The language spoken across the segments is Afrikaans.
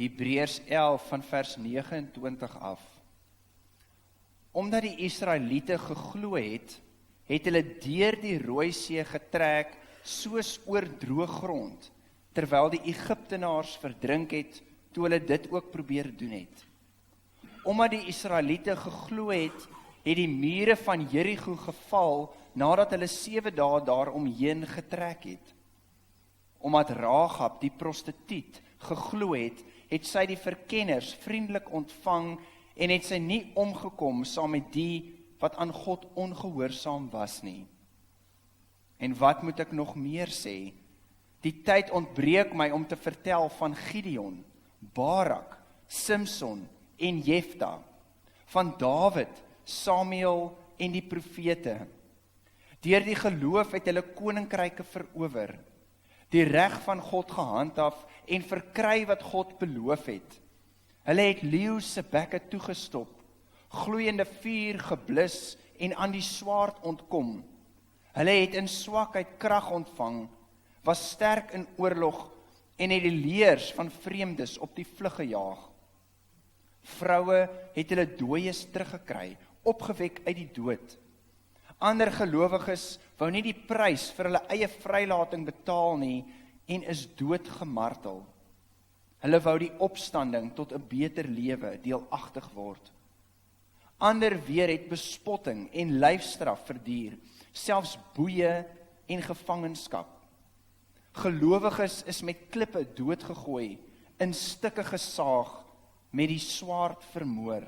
Hebreërs 11 van vers 29 af. Omdat die Israeliete geglo het, het hulle deur die Rooi See getrek soos oor droë grond, terwyl die Egiptenaars verdrink het, toe hulle dit ook probeer doen het. Omdat die Israeliete geglo het, het die mure van Jerigo geval, nadat hulle 7 dae daaromheen getrek het. Omdat Rahab, die prostituut, geglo het, het sy die verkenners vriendelik ontvang en het sy nie omgekom saam met die wat aan God ongehoorsaam was nie. En wat moet ek nog meer sê? Die tyd ontbreek my om te vertel van Gideon, Barak, Simson en Jefta, van Dawid, Samuel en die profete. Deur die geloof het hulle koninkryke verower, die reg van God gehandhaaf en verkry wat God beloof het. Hulle het leeu se bekke toegestop, gloeiende vuur geblus en aan die swaard ontkom. Hulle het in swakheid krag ontvang, was sterk in oorlog en het die leers van vreemdes op die vlug gejaag. Vroue het hulle dooies teruggekry, opgewek uit die dood. Ander gelowiges wou nie die prys vir hulle eie vrylating betaal nie en is dood gemartel. Hulle wou die opstanding tot 'n beter lewe deelagtig word. Ander weer het bespotting en lyfstraf verduur, selfs boeye en gevangenskap. Gelowiges is met klippe doodgegooi, in stukke gesaag, met die swaard vermoor.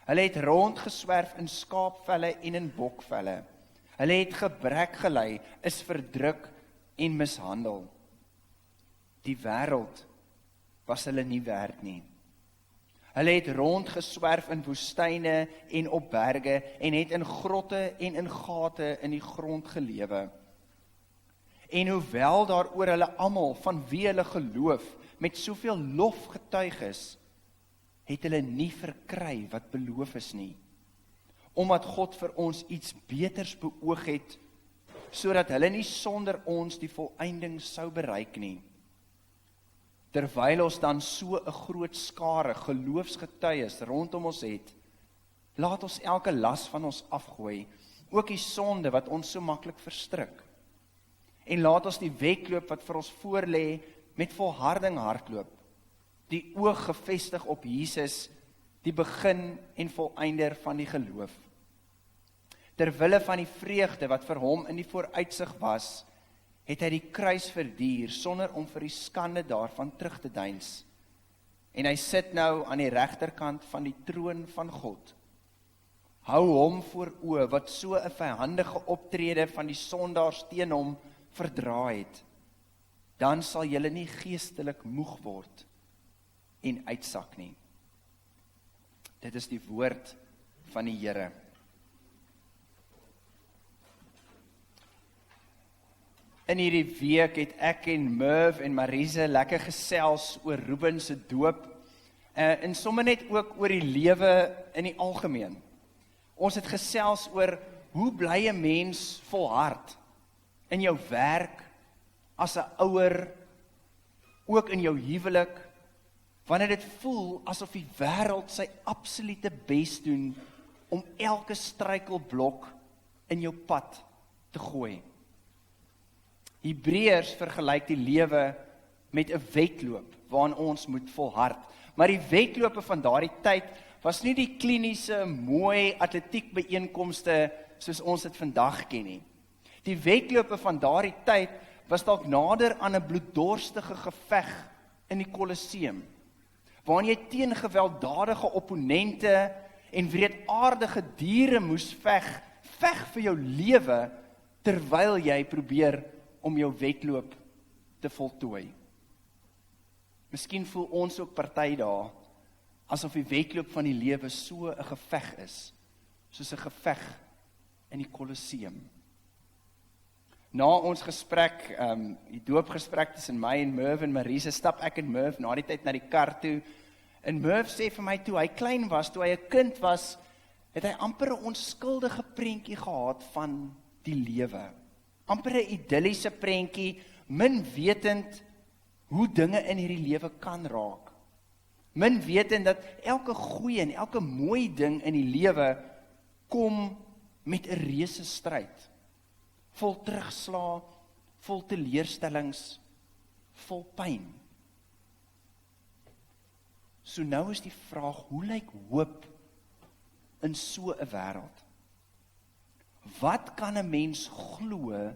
Hulle het rondgeswerf in skaapvelle en in bokvelle. Hulle het gebrek gelei, is verdruk en mishandel. Die wêreld was hulle nie werd nie. Hulle het rondgeswerf in woestyne en op berge en het in grotte en in gate in die grond gelewe. En hoewel daar oor hulle almal van wie hulle geloof met soveel lof getuig is, het hulle nie verkry wat beloof is nie, omdat God vir ons iets beters beoog het, sodat hulle nie sonder ons die volëinding sou bereik nie. Terwyl ons dan so 'n groot skare geloofsgetuies rondom ons het, laat ons elke las van ons afgooi, ook die sonde wat ons so maklik verstrik. En laat ons die wedloop wat vir ons voorlê met volharding hardloop, die oog gefestig op Jesus, die begin en volëinder van die geloof. Terwille van die vreugde wat vir hom in die vooruitsig was, het hy die kruis verduur, sonder om vir die skande daarvan terug te deins. En hy sit nou aan die regterkant van die troon van God. Hou hom voor oë wat so 'n vyhandige optrede van die sondaars teen hom verdra het. Dan sal julle nie geestelik moeg word en uitsak nie. Dit is die woord van die Here. In hierdie week het ek en Merv en Marise lekker gesels oor Ruben se doop, en sommer net ook oor die lewe in die algemeen. Ons het gesels oor hoe bly 'n mens volhard in jou werk, as 'n ouer, ook in jou huwelik, wanneer dit voel asof die wêreld sy absolute bes doen om elke struikelblok in jou pad te gooi. Hebreërs vergelyk die lewe met 'n wedloop waarin ons moet volhard. Maar die wedlope van daardie tyd was nie die kliniese, mooi atletiekbyeenkomste soos ons dit vandag ken nie. Die wedlope van daardie tyd was dalk nader aan 'n bloeddorstige geveg in die Kolosseum, waarin jy teen gewelddadige opponente en wreedaardige diere moes veg vir jou lewe, terwyl jy probeer om jou wedloop te voltooi. Miskien voel ons ook party daar, asof die wedloop van die lewe so 'n geveg is, soos 'n geveg in die Kolosseum. Na ons gesprek, die doopgesprek tussen my en Merv en Marise, stap ek en Merv na die tyd na die kar toe, en Merv sê vir my, toe hy klein was, toe hy 'n kind was, het hy amper 'n onskuldige prentjie gehad van die lewe. Amper 'n idilliese prentjie, min wetend hoe dinge in hierdie lewe kan raak. Min wetend dat elke goeie en elke mooi ding in die lewe kom met 'n reuse stryd. Vol terugslae, vol teleurstellings, vol pyn. So nou is die vraag, hoe lyk hoop in so 'n wêreld? Wat kan 'n mens glo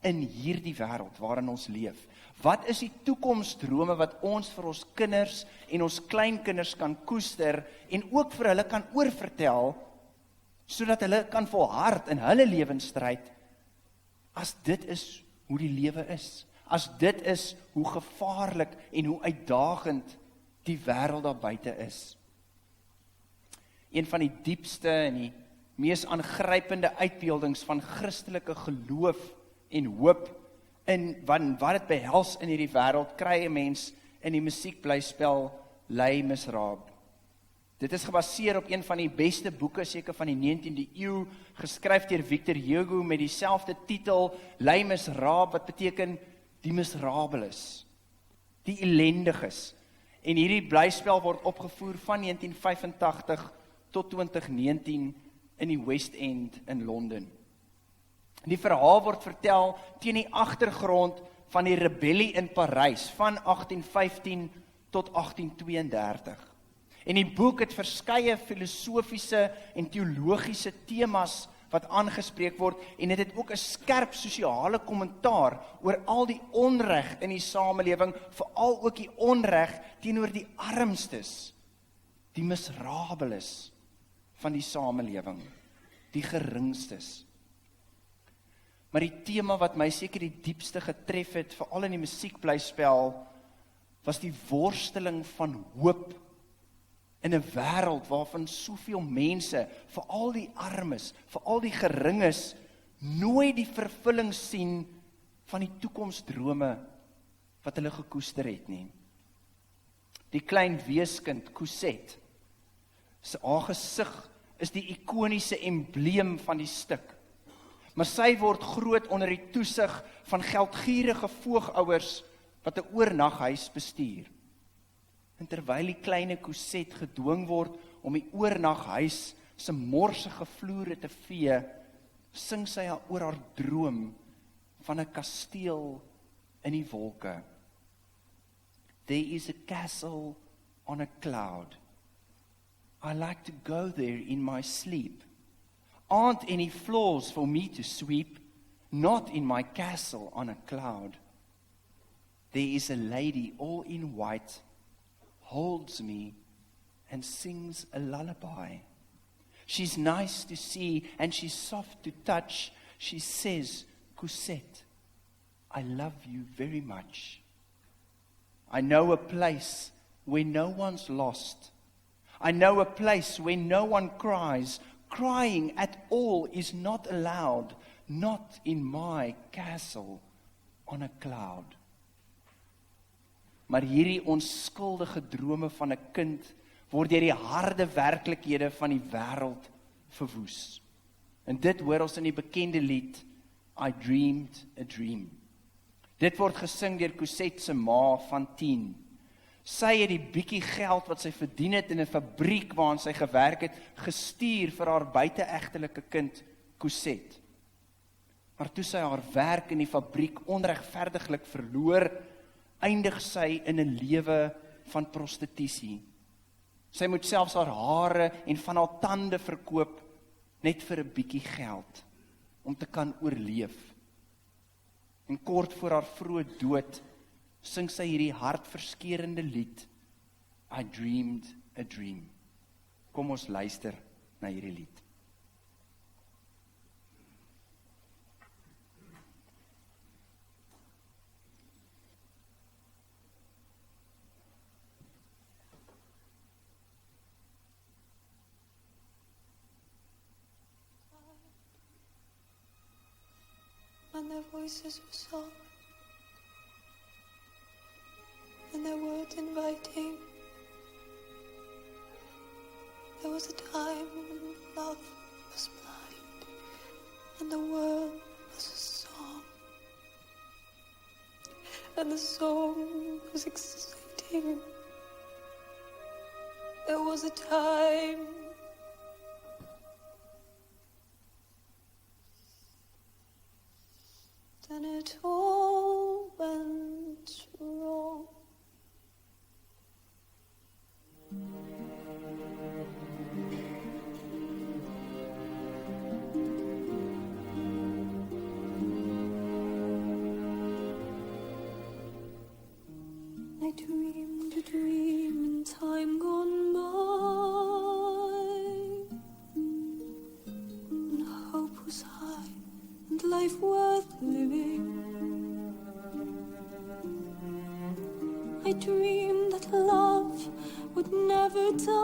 in hierdie wêreld waarin ons leef? Wat is die toekomsdrome wat ons vir ons kinders en ons kleinkinders kan koester en ook vir hulle kan oorvertel, sodat hulle kan volhard in hulle lewensstryd, as dit is hoe die lewe is, as dit is hoe gevaarlik en hoe uitdagend die wêreld daar buite is. Een van die diepste en die mees aangrypende uitbeeldings van Christelike geloof en hoop in wat dit behels in hierdie wêreld, kry 'n mens in die musiekblyspel Les Miserables. Dit is gebaseer op een van die beste boeke seker van die 19de eeu, geskryf deur Victor Hugo met dieselfde titel, Les Miserables, wat beteken die miserables, die ellendiges. En hierdie blyspel word opgevoer van 1985 tot 2019 in die West End in Londen. Die verhaal word vertel teen die agtergrond van die rebellie in Parys van 1815 tot 1832. En die boek het verskeie filosofiese en teologiese temas wat aangespreek word, en dit het ook 'n skerp sosiale kommentaar oor al die onreg in die samelewing, veral ook die onreg teenoor die armstes, die miserables van die samelewing, die geringstes. Maar die tema wat my seker die diepste getref het, veral in die musiekblyspel, was die worsteling van hoop in 'n wêreld waarvan soveel mense, veral die armes, veral die geringes, nooit die vervulling sien van die toekomsdrome wat hulle gekoester het nie. Die klein weeskind Cosette, haar gesig is die ikoniese embleem van die stuk. Maar sy word groot onder die toesig van geldgierige voogouers wat 'n oornaghuis bestuur. En terwyl die kleine Cosette gedwing word om die oornaghuis se morsige vloere te vee, sing sy oor haar droom van 'n kasteel in die wolke. There is a castle on a cloud. I like to go there in my sleep. Aren't any floors for me to sweep, not in my castle on a cloud. There is a lady all in white, holds me and sings a lullaby. She's nice to see and she's soft to touch. She says, Cosette, I love you very much. I know a place where no one's lost. I know a place where no one cries. Crying at all is not allowed, not in my castle on a cloud. Maar hierdie onskuldige drome van 'n kind word deur die harde werklikhede van die wêreld verwoes. En dit hoor ons in die bekende lied I Dreamed a Dream. Dit word gesing deur Cosette se ma van 10. Sy het die bietjie geld wat sy verdien het in 'n fabriek waarin sy gewerk het, gestuur vir haar buiteegtelike kind Cosette. Maar toe sy haar werk in die fabriek onregverdiglik verloor, eindig sy in 'n lewe van prostitusie. Sy moet selfs haar hare en van haar tande verkoop net vir 'n bietjie geld om te kan oorleef. En kort voor haar vroeë dood sing sy hierdie hartverskeurende lied I Dreamed a Dream. Kom ons luister na hierdie lied. And their voices were soft, and their words inviting. There was a time when love was blind, and the world was a song, and the song was exciting. There was a time then it all went wrong. I dreamed a dream in time gone by, and hope was high and life worth living. I dreamed that love would never die.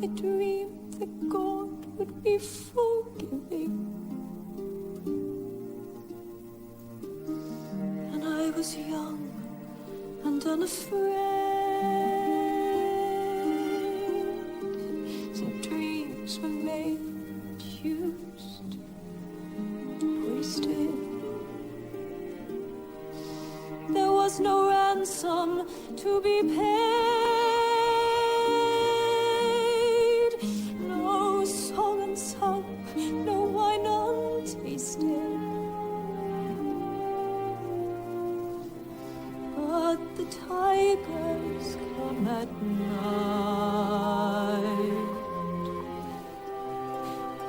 I dreamed that God would be forgiving. And I was young and unafraid. So dreams were made, used, wasted. There was no ransom to be paid, no song unsung, no wine untasted. But the tigers come at night,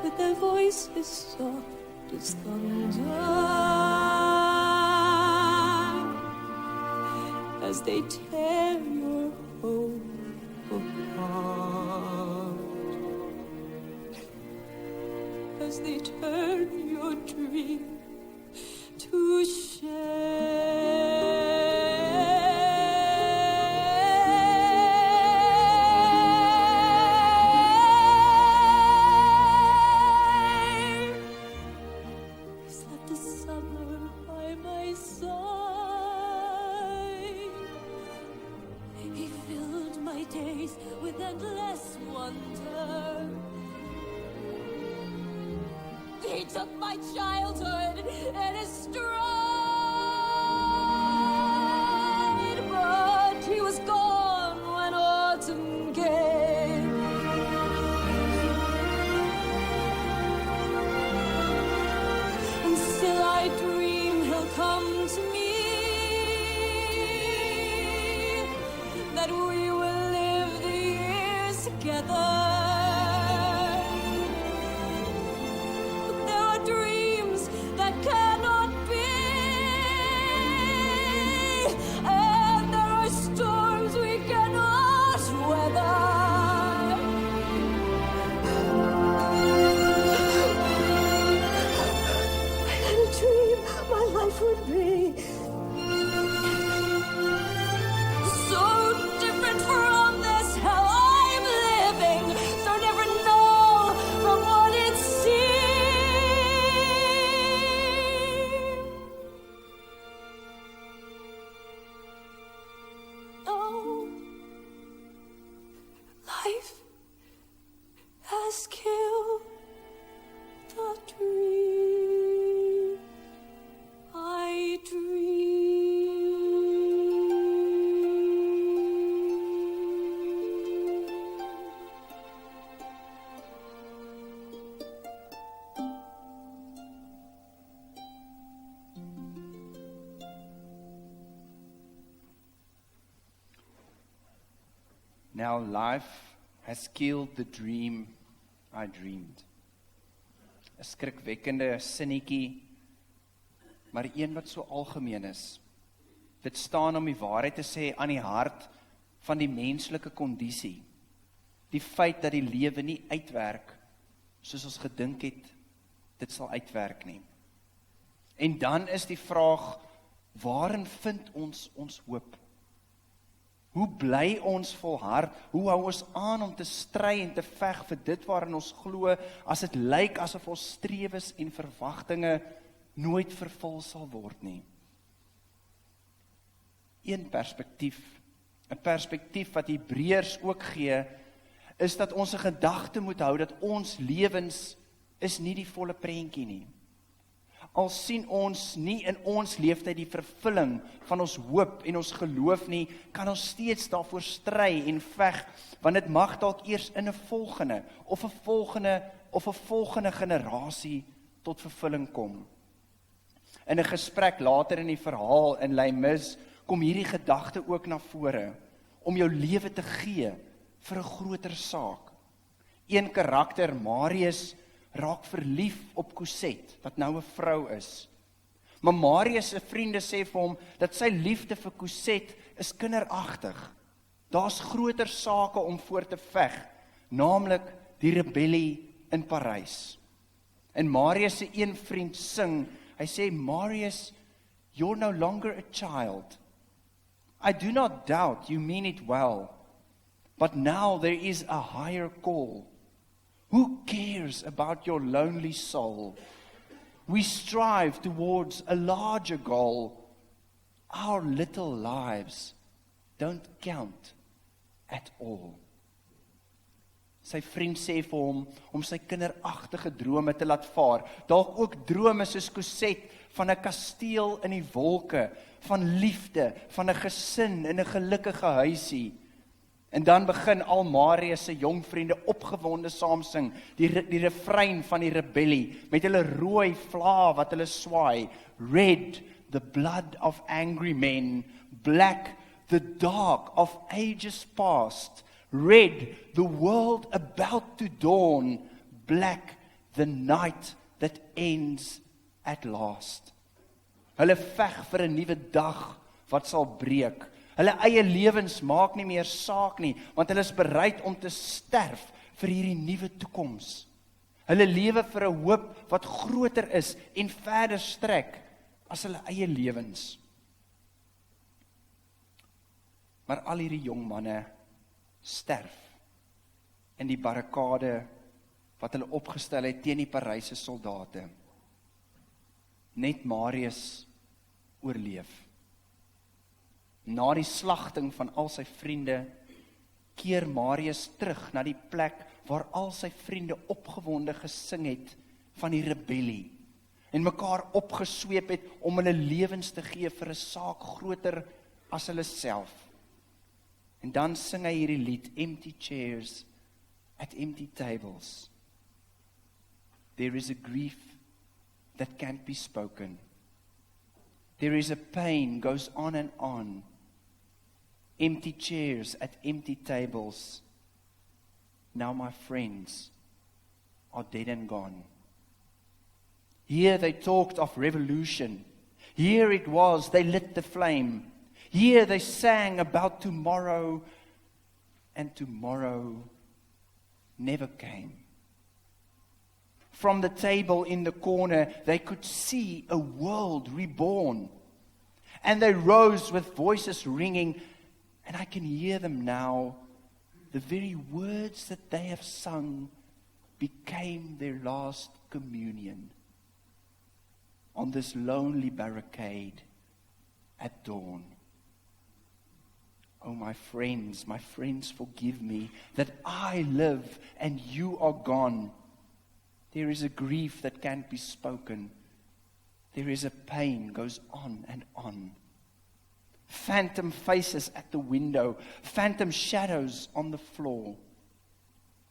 with their voices soft as thunder, as they tear your hope apart, as they turn your dream to shame. Slept the summer by my side. He filled my days with endless wonder. He took my childhood in his stride, but he was gone when autumn came. And still I dream he'll come to me, that we will live the years together. But there are dreams that cannot be, and there are storms we cannot weather. I had a dream my life would be so different from this hell I'm living, so different now from what it seemed. Oh, life has killed the dream I dreamed. Now life has killed the dream I dreamed. 'n skrikwekkende sinnetjie, maar een wat so algemeen is. Dit staan om die waarheid te sê aan die hart van die menslike kondisie. Die feit dat die lewe nie uitwerk soos ons gedink het dit sal uitwerk nie. En dan is die vraag, waarin vind ons hoop? Hoe bly ons volhard? Hoe hou ons aan om te stry en te veg vir dit waarin ons glo, as dit lyk asof ons strewes en verwagtinge nooit vervul sal word nie? Een perspektief, 'n perspektief wat Hebreërs ook gee, is dat ons 'n gedagte moet hou dat ons lewens is nie die volle prentjie nie. Al sien ons nie in ons leeftyd die vervulling van ons hoop en ons geloof nie, kan ons steeds daarvoor stry en veg, want dit mag dalk eers in 'n volgende generasie tot vervulling kom. In 'n gesprek later in die verhaal in Les Mis kom hierdie gedagte ook na vore, om jou lewe te gee vir 'n groter saak. Een karakter, Marius, raak verlief op Cosette, wat nou 'n vrou is. Maar Marius se vriende sê vir hom, dat sy liefde vir Cosette is kinderagtig. Daar's groter sake om voor te veg, naamlik die rebellie in Parys. En Marius se een vriend sing, hy sê, Marius, you're no longer a child. I do not doubt you mean it well, but now there is a higher call. Who cares about your lonely soul? We strive towards a larger goal. Our little lives don't count at all. Sy vriend sê vir hom, om sy kinderagtige drome te laat vaar, dalk ook drome soos Cosette, van 'n kasteel in die wolke, van liefde, van 'n gesin in 'n gelukkige huisie. En dan begin al Marius se jong vriende opgewonde saam sing, die refrein van die rebellie, met hulle rooi vlae wat hulle swaai. Red, the blood of angry men. Black, the dark of ages past. Red, the world about to dawn. Black, the night that ends at last. Hulle veg vir 'n nuwe dag wat sal breek. Hulle eie lewens maak nie meer saak nie, want hulle is bereid om te sterf vir hierdie nuwe toekoms. Hulle lewe vir 'n hoop wat groter is en verder strek as hulle eie lewens. Maar al hierdie jong manne sterf in die barrikade wat hulle opgestel het teen die Paryse soldate. Net Marius oorleef. Na die slagting van al sy vriende, keer Marius terug na die plek waar al sy vriende opgewonde gesing het van die rebellie en mekaar opgesweep het om hulle lewens te gee vir 'n saak groter as hulle self. En dan sing hy hierdie lied, Empty Chairs at Empty Tables. There is a grief that can't be spoken. There is a pain goes on and on. Empty chairs at empty tables. Now my friends are dead and gone. Here they talked of revolution. Here it was, they lit the flame. Here they sang about tomorrow, and tomorrow never came. From the table in the corner, they could see a world reborn. And they rose with voices ringing, and I can hear them now. The very words that they have sung became their last communion on this lonely barricade at dawn. Oh, my friends, forgive me that I live and you are gone. There is a grief that can't be spoken. There is a pain goes on and on. Phantom faces at the window, phantom shadows on the floor.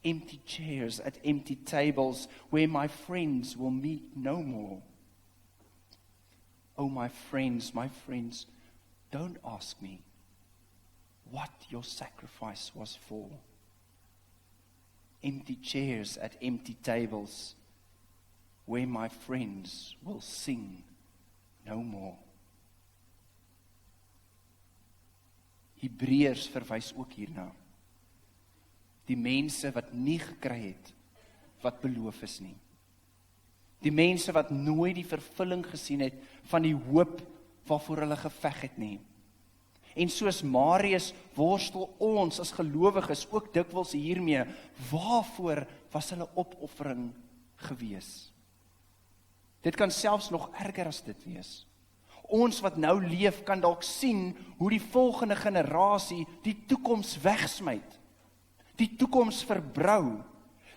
Empty chairs at empty tables where my friends will meet no more. Oh, my friends, don't ask me what your sacrifice was for. Empty chairs at empty tables where my friends will sing no more. Hebreërs verwys ook hierna. Die mense wat nie gekry het wat beloof is nie. Die mense wat nooit die vervulling gesien het van die hoop waarvoor hulle geveg het nie. En soos Marius worstel ons as gelowiges ook dikwels hiermee, waarvoor was hulle opoffering gewees? Dit kan selfs nog erger as dit wees. Ons wat nou leef kan dalk sien hoe die volgende generasie die toekoms wegsmyt. Die toekoms verbrou.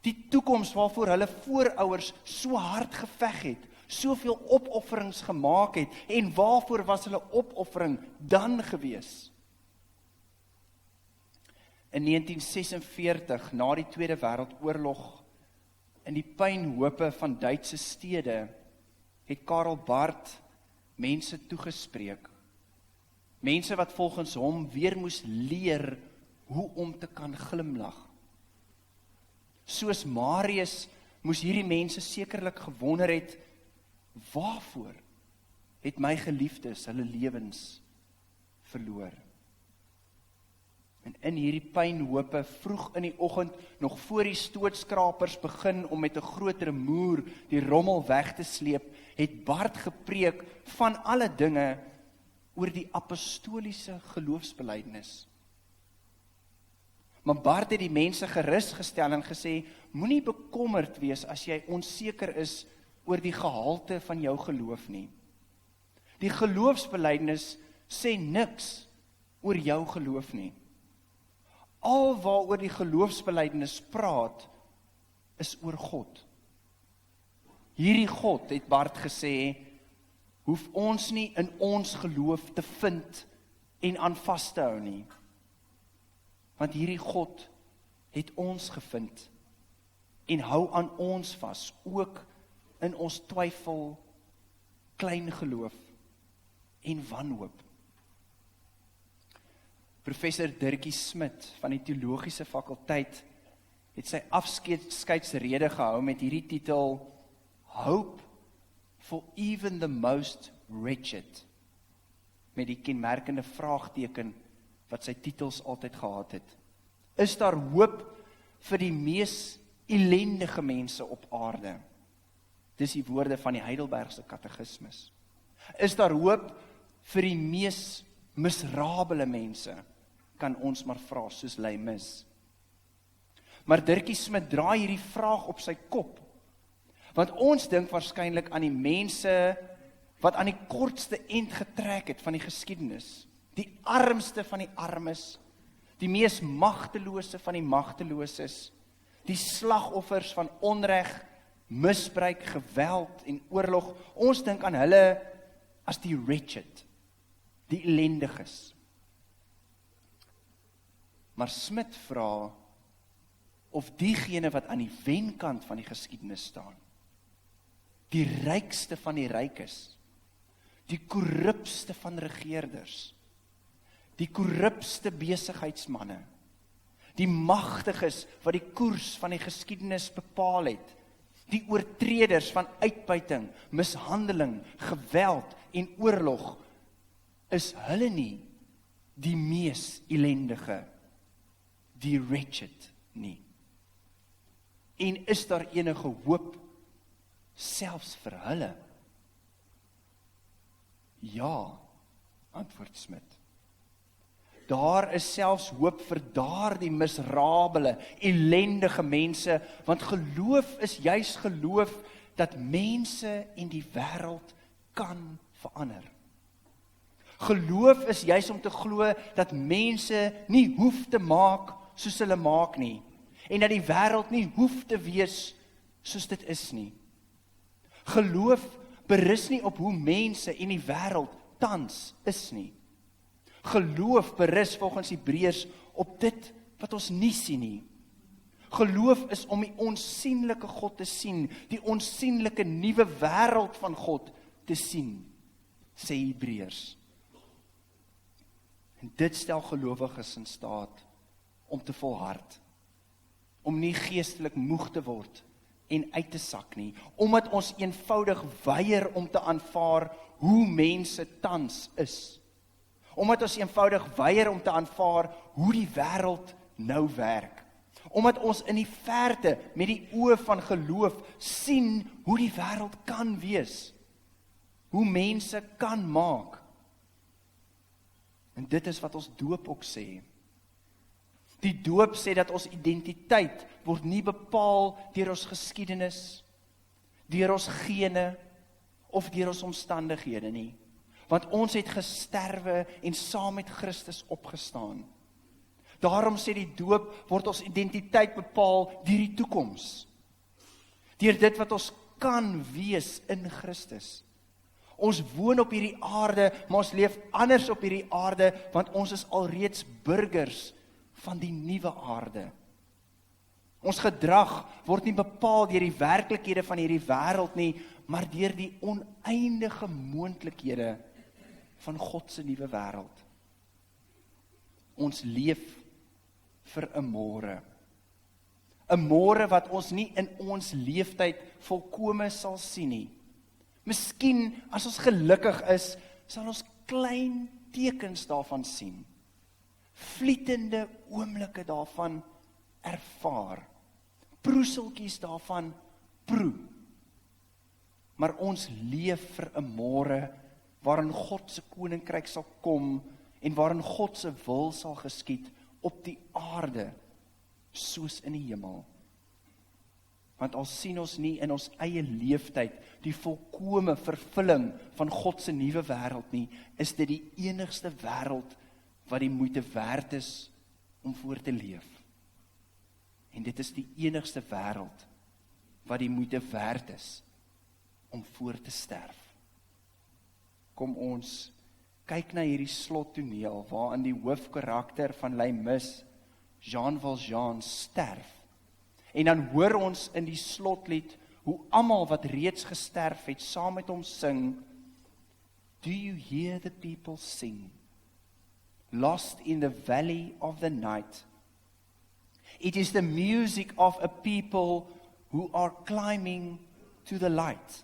Die toekoms waarvoor hulle voorouers so hard geveg het, soveel opofferings gemaak het, en waarvoor was hulle opoffering dan gewees? In 1946, na die Tweede Wêreldoorlog, in die pynhope van Duitse stede, het Karl Barth mense toegespreek. Mense wat volgens hom weer moes leer hoe om te kan glimlag. Soos Marius moes hierdie mense sekerlik gewonder het, waarvoor het my geliefdes hulle lewens verloor? En in hierdie pynhope vroeg in die oggend, nog voor die stootskrapers begin om met 'n groot rumoer die rommel weg te sleep, het Barth gepreek van alle dinge oor die apostoliese geloofsbelijdenis. Maar Barth het die mense gerus gestel en gesê, moenie bekommerd wees as jy onseker is oor die gehalte van jou geloof nie. Die geloofsbelijdenis sê niks oor jou geloof nie. Al waaroor die geloofsbelijdenis praat, is oor God. Hierdie God, het Barth gesê, hoef ons nie in ons geloof te vind en aan vas te hou nie. Want hierdie God het ons gevind en hou aan ons vas, ook in ons twyfel, klein geloof en wanhoop. Professor Dirkie Smit van die Teologiese Fakulteit het sy afskeidsrede gehou met hierdie titel Hope for even the most wretched, met die kenmerkende vraagteken wat sy titels altyd gehad het. Is daar hoop vir die mees ellendige mense op aarde? Dis die woorde van die Heidelbergse Katekismus. Is daar hoop vir die mees miserabele mense? Kan ons maar vra, soos Les Mis. Maar Dirkie Smit draai hierdie vraag op sy kop, want ons dink waarskynlik aan die mense wat aan die kortste end getrek het van die geskiedenis, die armste van die armes, die mees magtelose van die magteloses, die slagoffers van onreg, misbruik, geweld en oorlog. Ons dink aan hulle as die wretched, die ellendiges. Maar Smit vra of diegene wat aan die wenkant van die geskiedenis staan, die rykste van die rykes, die korrupste van regeerders, die korrupste besigheidsmanne, die magtiges wat die koers van die geskiedenis bepaal het, die oortreders van uitbuiting, mishandeling, geweld en oorlog, is hulle nie die mees ellendige, die wretched nie. En is daar enige hoop selfs vir hulle? Ja, antwoord Smit. Daar is selfs hoop vir daardie miserabele, ellendige mense, want geloof is juis geloof dat mense en die wêreld kan verander. Geloof is juis om te glo dat mense nie hoef te maak soos hulle maak nie, en dat die wêreld nie hoef te wees soos dit is nie. Geloof berus nie op hoe mense en die wêreld tans is nie. Geloof berus volgens Hebreërs op dit wat ons nie sien nie. Geloof is om die onsienlike God te sien, die onsienlike nuwe wêreld van God te sien, sê Hebreërs. En dit stel gelowiges in staat om te volhard, om nie geestelik moeg te word en uit te sak nie, omdat ons eenvoudig weier om te aanvaar hoe mense tans is. Omdat ons eenvoudig weier om te aanvaar hoe die wêreld nou werk. Omdat ons in die verte met die oë van geloof sien hoe die wêreld kan wees. Hoe mense kan maak. En dit is wat ons doop ook sê. Die doop sê dat ons identiteit word nie bepaal deur ons geskiedenis, deur ons gene of deur ons omstandighede nie. Want ons het gesterwe en saam met Christus opgestaan. Daarom sê die doop word ons identiteit bepaal deur die toekoms. Deur dit wat ons kan wees in Christus. Ons woon op hierdie aarde, maar ons leef anders op hierdie aarde, want ons is alreeds burgers van die nuwe aarde. Ons gedrag word nie bepaal deur die werklikhede van hierdie wêreld nie, maar deur die oneindige moontlikhede van God se nuwe wêreld. Ons leef vir 'n môre. 'n Môre wat ons nie in ons leeftyd volkome sal sien nie. Miskien as ons gelukkig is, sal ons klein tekens daarvan sien. Vlietende oomblikke daarvan ervaar. Proeseltjies daarvan proe. Maar ons leef vir 'n môre waarin God se koninkryk sal kom en waarin God se wil sal geskied op die aarde soos in die hemel. Want al sien ons nie in ons eie leeftyd die volkome vervulling van God se nuwe wêreld nie, is dit die enigste wêreld wat die moeite werd is om voor te leef. En dit is die enigste wêreld wat die moeite werd is om voor te sterf. Kom ons kyk na hierdie slottoneel waarin die hoofkarakter van Les Mis, Jean Valjean, sterf. En dan hoor ons in die slotlied hoe almal wat reeds gesterf het saam met hom sing, Do you hear the people sing? Lost in the valley of the night. It is the music of a people who are climbing to the light.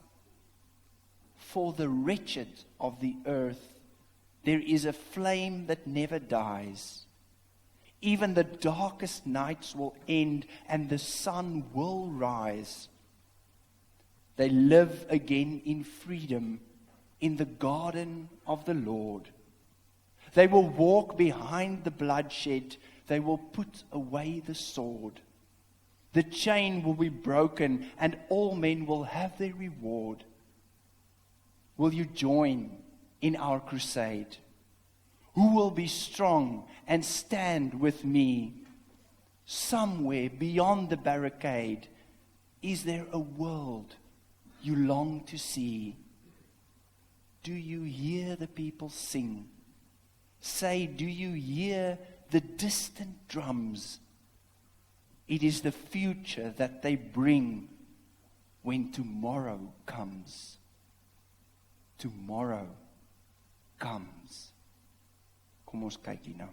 For the wretched of the earth, there is a flame that never dies. Even the darkest nights will end and the sun will rise. They live again in freedom in the garden of the Lord. They will walk behind the bloodshed. They will put away the sword. The chain will be broken and all men will have their reward. Will you join in our crusade? Who will be strong and stand with me? Somewhere beyond the barricade, is there a world you long to see? Do you hear the people sing? Say, do you hear the distant drums? It is the future that they bring when tomorrow comes. Tomorrow comes. Kom ons kyk hier nou.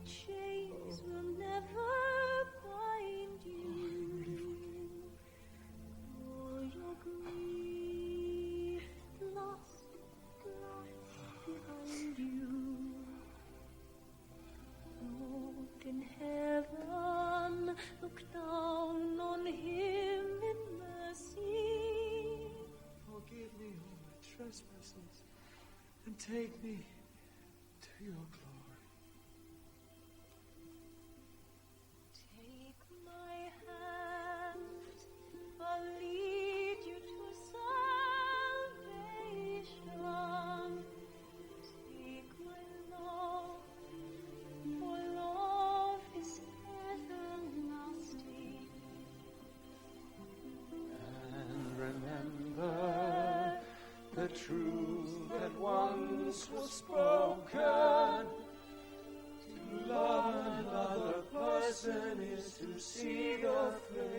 Chains will never bind you. All your grief lost behind you. Look in heaven, look down on him in mercy. Forgive me all my trespasses and take me to your glory. I'll lead you to salvation. Take my love, for love is everlasting. And remember the truth that once was spoken. To love another person is to see the face